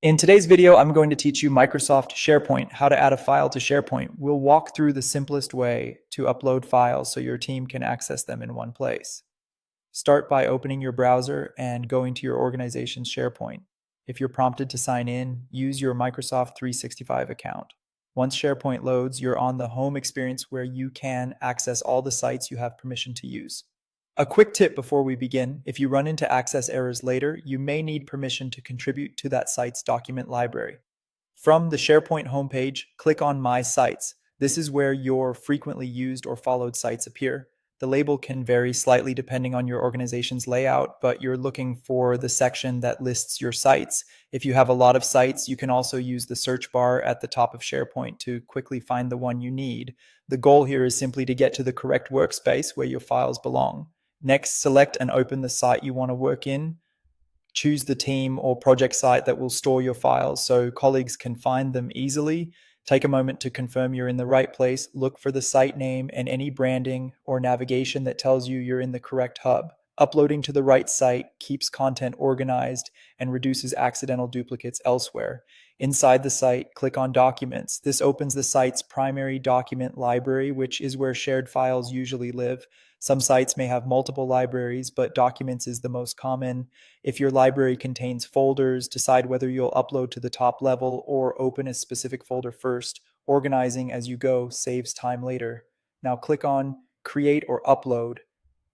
In today's video, I'm going to teach you Microsoft SharePoint, how to add a file to SharePoint. We'll walk through the simplest way to upload files so your team can access them in one place. Start by opening your browser and going to your organization's SharePoint. If you're prompted to sign in, use your Microsoft 365 account. Once SharePoint loads, you're on the home experience where you can access all the sites you have permission to use. A quick tip before we begin: if you run into access errors later, you may need permission to contribute to that site's document library. From the SharePoint homepage, click on My Sites. This is where your frequently used or followed sites appear. The label can vary slightly depending on your organization's layout, but you're looking for the section that lists your sites. If you have a lot of sites, you can also use the search bar at the top of SharePoint to quickly find the one you need. The goal here is simply to get to the correct workspace where your files belong. Next, select and open the site you want to work in. Choose the team or project site that will store your files so colleagues can find them easily. Take a moment to confirm you're in the right place. Look for the site name and any branding or navigation that tells you you're in the correct hub. Uploading to the right site keeps content organized and reduces accidental duplicates elsewhere. Inside the site, click on Documents. This opens the site's primary document library, which is where shared files usually live. Some sites may have multiple libraries, but Documents is the most common. If your library contains folders, decide whether you'll upload to the top level or open a specific folder first. Organizing as you go saves time later. Now click on Create or Upload.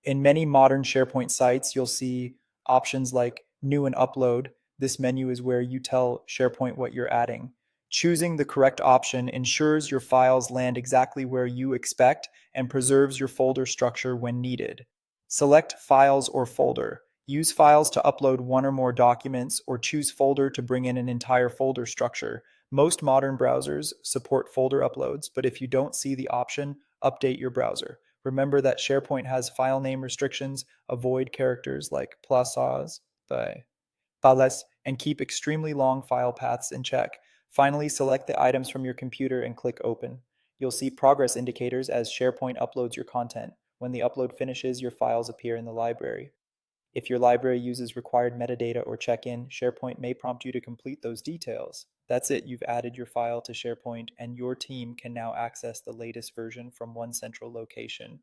In many modern SharePoint sites, you'll see options like New and Upload. This menu is where you tell SharePoint what you're adding. Choosing the correct option ensures your files land exactly where you expect and preserves your folder structure when needed. Select Files or Folder. Use Files to upload one or more documents, or choose Folder to bring in an entire folder structure. Most modern browsers support folder uploads, but if you don't see the option, update your browser. Remember that SharePoint has file name restrictions. Avoid characters like plazas, pales, and keep extremely long file paths in check. Finally, select the items from your computer and click Open. You'll see progress indicators as SharePoint uploads your content. When the upload finishes, your files appear in the library. If your library uses required metadata or check-in, SharePoint may prompt you to complete those details. That's it, you've added your file to SharePoint, and your team can now access the latest version from one central location.